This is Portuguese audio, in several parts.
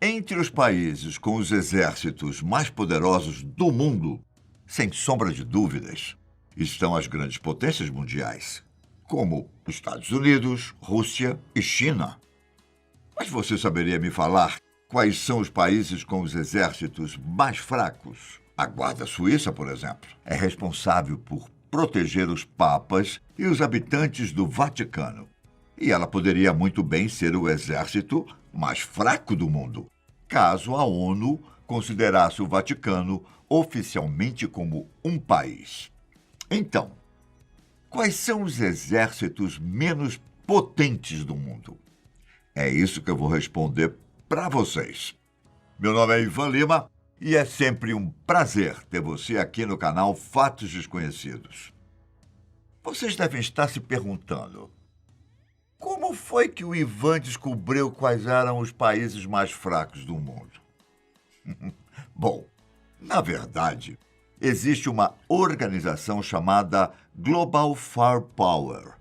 Entre os países com os exércitos mais poderosos do mundo, sem sombra de dúvidas, estão as grandes potências mundiais, como Estados Unidos, Rússia e China. Mas você saberia me falar quais são os países com os exércitos mais fracos? A Guarda Suíça, por exemplo, é responsável por proteger os papas e os habitantes do Vaticano. E ela poderia muito bem ser o exército mais fraco do mundo, caso a ONU considerasse o Vaticano oficialmente como um país. Então, quais são os exércitos menos potentes do mundo? É isso que eu vou responder para vocês. Meu nome é Ivan Lima e é sempre um prazer ter você aqui no canal Fatos Desconhecidos. Vocês devem estar se perguntando: como foi que o Ivan descobriu quais eram os países mais fracos do mundo? Bom, na verdade, existe uma organização chamada Global Firepower,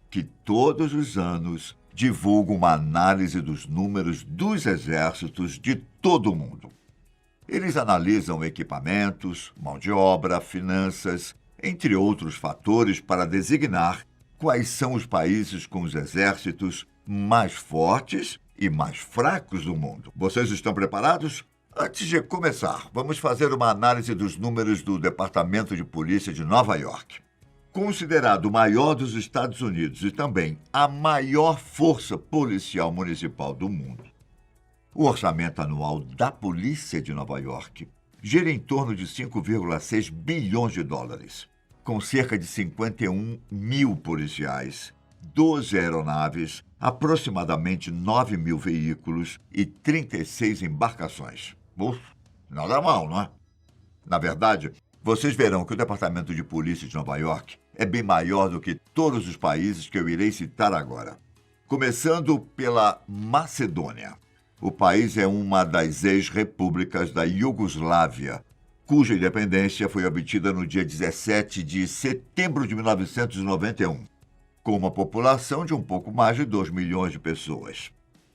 que todos os anos divulga uma análise dos números dos exércitos de todo o mundo. Eles analisam equipamentos, mão de obra, finanças, entre outros fatores, para designar quais são os países com os exércitos mais fortes e mais fracos do mundo. Vocês estão preparados? Antes de começar, vamos fazer uma análise dos números do Departamento de Polícia de Nova York. Considerado o maior dos Estados Unidos e também a maior força policial municipal do mundo, o orçamento anual da Polícia de Nova York gira em torno de 5,6 bilhões de dólares, com cerca de 51 mil policiais, 12 aeronaves, aproximadamente 9 mil veículos e 36 embarcações. Nada mal, não é? Na verdade, vocês verão que o Departamento de Polícia de Nova York é bem maior do que todos os países que eu irei citar agora. Começando pela Macedônia. O país é uma das ex-repúblicas da Iugoslávia, cuja independência foi obtida no dia 17 de setembro de 1991, com uma população de um pouco mais de 2 milhões de pessoas.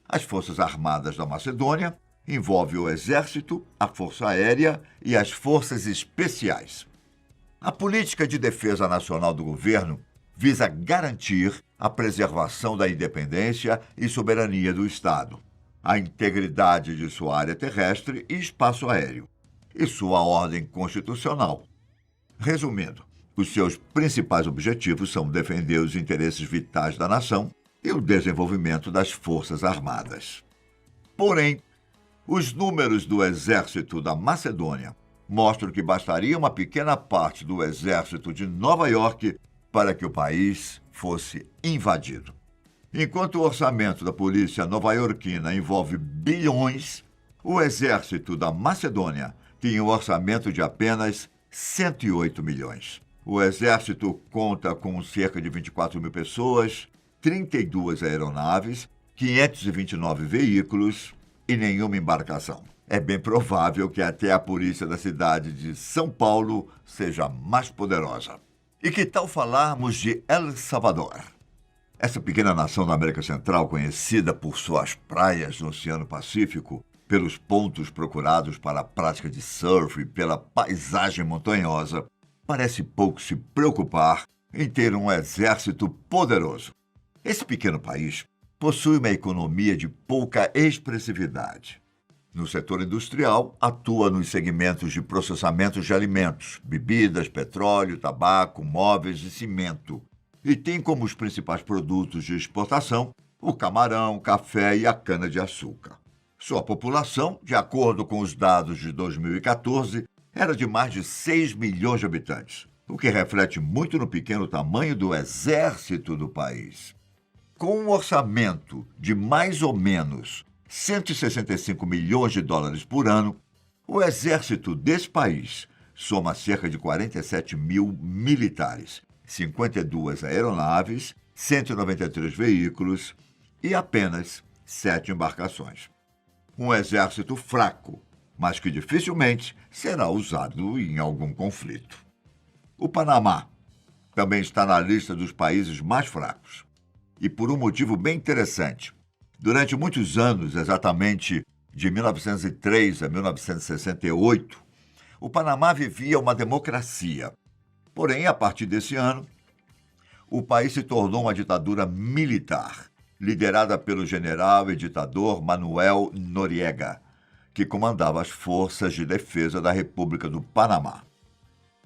As Forças Armadas da Macedônia envolvem o Exército, a Força Aérea e as Forças Especiais. A política de defesa nacional do governo visa garantir a preservação da independência e soberania do Estado, a integridade de sua área terrestre e espaço aéreo, e sua ordem constitucional. Resumindo, os seus principais objetivos são defender os interesses vitais da nação e o desenvolvimento das Forças Armadas. Porém, os números do Exército da Macedônia mostram que bastaria uma pequena parte do Exército de Nova York para que o país fosse invadido. Enquanto o orçamento da polícia nova-iorquina envolve bilhões, o Exército da Macedônia tinha um orçamento de apenas 108 milhões. O Exército conta com cerca de 24 mil pessoas, 32 aeronaves, 529 veículos e nenhuma embarcação. É bem provável que até a polícia da cidade de São Paulo seja mais poderosa. E que tal falarmos de El Salvador? Essa pequena nação da América Central, conhecida por suas praias no Oceano Pacífico, pelos pontos procurados para a prática de surf e pela paisagem montanhosa, parece pouco se preocupar em ter um exército poderoso. Esse pequeno país possui uma economia de pouca expressividade. No setor industrial, atua nos segmentos de processamento de alimentos, bebidas, petróleo, tabaco, móveis e cimento, e tem como os principais produtos de exportação o camarão, café e a cana-de-açúcar. Sua população, de acordo com os dados de 2014, era de mais de 6 milhões de habitantes, o que reflete muito no pequeno tamanho do exército do país. Com um orçamento de mais ou menos 165 milhões de dólares por ano, o exército desse país soma cerca de 47 mil militares, 52 aeronaves, 193 veículos e apenas 7 embarcações. Um exército fraco, mas que dificilmente será usado em algum conflito. O Panamá também está na lista dos países mais fracos. E por um motivo bem interessante. Durante muitos anos, exatamente de 1903 a 1968, o Panamá vivia uma democracia. Porém, a partir desse ano, o país se tornou uma ditadura militar, liderada pelo general e ditador Manuel Noriega, que comandava as forças de defesa da República do Panamá.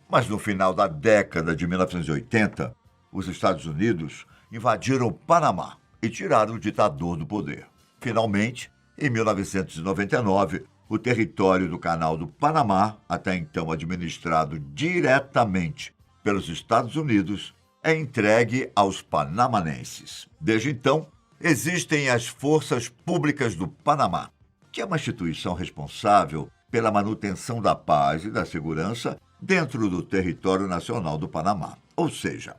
Mas no final da década de 1980, os Estados Unidos invadiram o Panamá e tiraram o ditador do poder. Finalmente, em 1999, o território do Canal do Panamá, até então administrado diretamente pelos Estados Unidos, é entregue aos panamanenses. Desde então, existem as Forças Públicas do Panamá, que é uma instituição responsável pela manutenção da paz e da segurança dentro do território nacional do Panamá. Ou seja,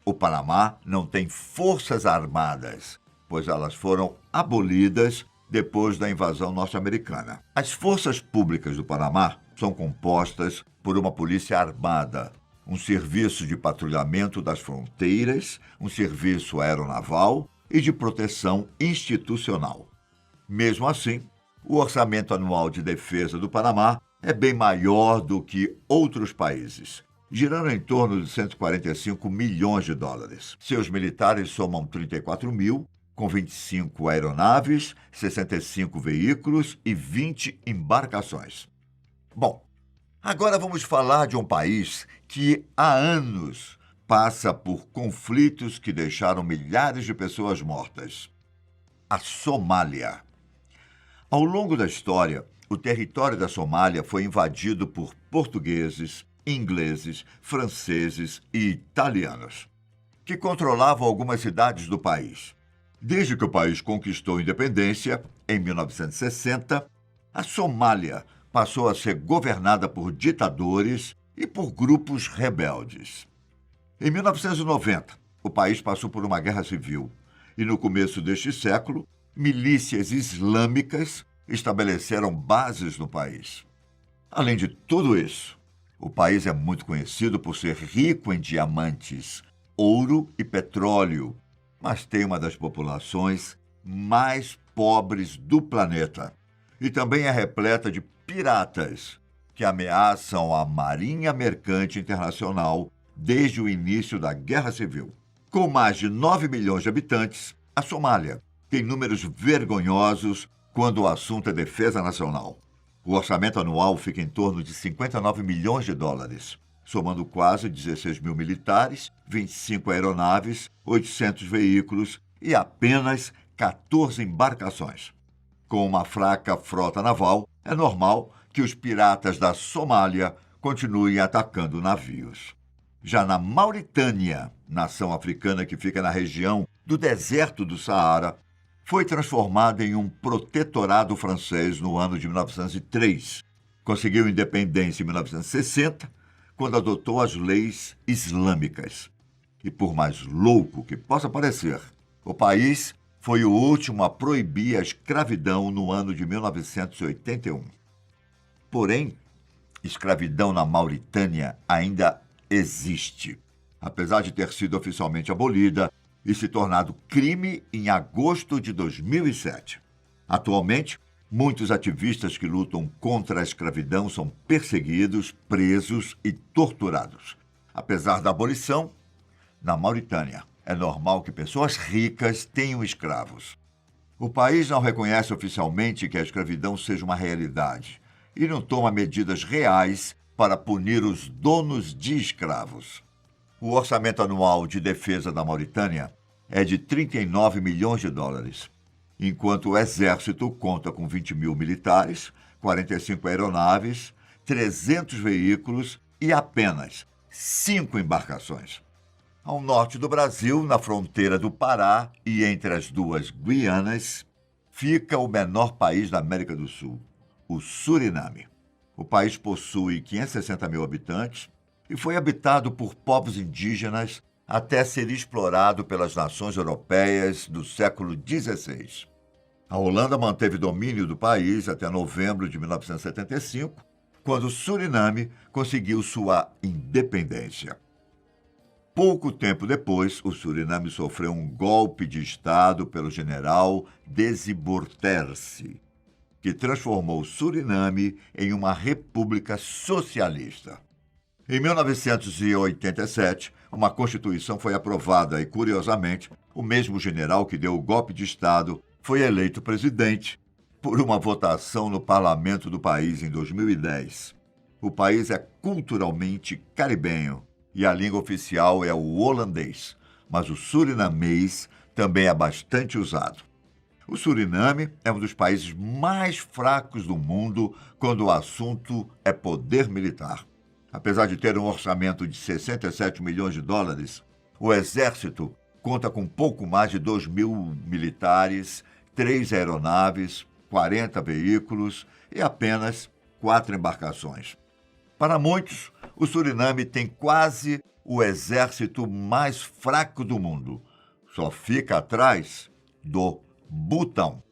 o Panamá não tem forças armadas, pois elas foram abolidas depois da invasão norte-americana. As forças públicas do Panamá são compostas por uma polícia armada, um serviço de patrulhamento das fronteiras, um serviço aeronaval e de proteção institucional. Mesmo assim, o orçamento anual de defesa do Panamá é bem maior do que outros países, girando em torno de 145 milhões de dólares. Seus militares somam 34 mil, com 25 aeronaves, 65 veículos e 20 embarcações. Bom, agora vamos falar de um país que há anos passa por conflitos que deixaram milhares de pessoas mortas. A Somália. Ao longo da história, o território da Somália foi invadido por portugueses, ingleses, franceses e italianos, que controlavam algumas cidades do país. Desde que o país conquistou a independência, em 1960, a Somália passou a ser governada por ditadores e por grupos rebeldes. Em 1990, o país passou por uma guerra civil e, no começo deste século, milícias islâmicas estabeleceram bases no país. Além de tudo isso, o país é muito conhecido por ser rico em diamantes, ouro e petróleo, mas tem uma das populações mais pobres do planeta. E também é repleta de piratas que ameaçam a Marinha Mercante Internacional desde o início da Guerra Civil. Com mais de 9 milhões de habitantes, a Somália tem números vergonhosos quando o assunto é defesa nacional. O orçamento anual fica em torno de 59 milhões de dólares, somando quase 16 mil militares, 25 aeronaves, 800 veículos e apenas 14 embarcações. Com uma fraca frota naval, é normal que os piratas da Somália continuem atacando navios. Já na Mauritânia, nação africana que fica na região do deserto do Saara, foi transformada em um protetorado francês no ano de 1903. Conseguiu independência em 1960, quando adotou as leis islâmicas. E por mais louco que possa parecer, o país foi o último a proibir a escravidão no ano de 1981. Porém, escravidão na Mauritânia ainda existe, apesar de ter sido oficialmente abolida e se tornado crime em agosto de 2007. Atualmente, muitos ativistas que lutam contra a escravidão são perseguidos, presos e torturados. Apesar da abolição, na Mauritânia, é normal que pessoas ricas tenham escravos. O país não reconhece oficialmente que a escravidão seja uma realidade e não toma medidas reais para punir os donos de escravos. O orçamento anual de defesa da Mauritânia é de 39 milhões de dólares, enquanto o exército conta com 20 mil militares, 45 aeronaves, 300 veículos e apenas 5 embarcações. Ao norte do Brasil, na fronteira do Pará e entre as duas Guianas, fica o menor país da América do Sul, o Suriname. O país possui 560 mil habitantes e foi habitado por povos indígenas até ser explorado pelas nações europeias do século XVI. A Holanda manteve domínio do país até novembro de 1975, quando o Suriname conseguiu sua independência. Pouco tempo depois, o Suriname sofreu um golpe de Estado pelo general Desi Bouterse. que transformou o Suriname em uma república socialista. Em 1987, uma Constituição foi aprovada e, curiosamente, o mesmo general que deu o golpe de Estado foi eleito presidente por uma votação no parlamento do país em 2010. O país é culturalmente caribenho e a língua oficial é o holandês, mas o surinamês também é bastante usado. O Suriname é um dos países mais fracos do mundo quando o assunto é poder militar. Apesar de ter um orçamento de 67 milhões de dólares, o exército conta com pouco mais de 2.000 militares, 3 aeronaves, 40 veículos e apenas 4 embarcações. Para muitos, o Suriname tem quase o exército mais fraco do mundo. Só fica atrás do Butão,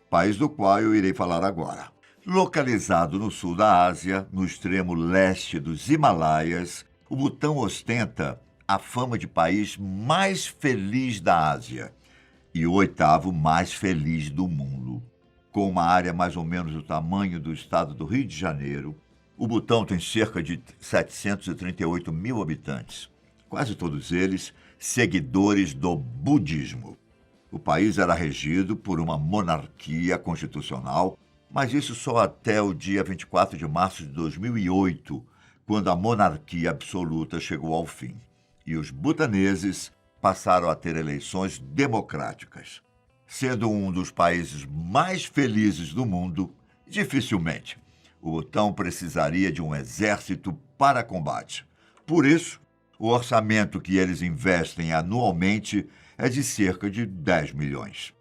país do qual eu irei falar agora. Localizado no sul da Ásia, no extremo leste dos Himalaias, o Butão ostenta a fama de país mais feliz da Ásia e o 8º mais feliz do mundo. Com uma área mais ou menos do tamanho do estado do Rio de Janeiro, o Butão tem cerca de 738 mil habitantes, quase todos eles seguidores do budismo. O país era regido por uma monarquia constitucional, mas isso só até o dia 24 de março de 2008, quando a monarquia absoluta chegou ao fim. E os butaneses passaram a ter eleições democráticas. Sendo um dos países mais felizes do mundo, dificilmente o Butão precisaria de um exército para combate. Por isso, o orçamento que eles investem anualmente é de cerca de 10 milhões.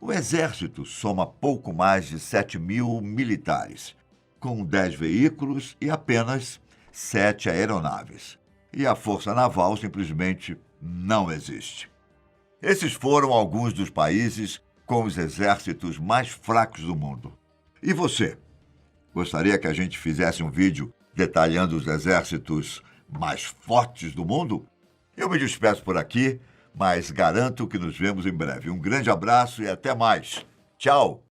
O exército soma pouco mais de 7.000 militares, com 10 veículos e apenas 7 aeronaves. E a força naval simplesmente não existe. Esses foram alguns dos países com os exércitos mais fracos do mundo. E você? Gostaria que a gente fizesse um vídeo detalhando os exércitos mais fortes do mundo? Eu me despeço por aqui, mas garanto que nos vemos em breve. Um grande abraço e até mais. Tchau!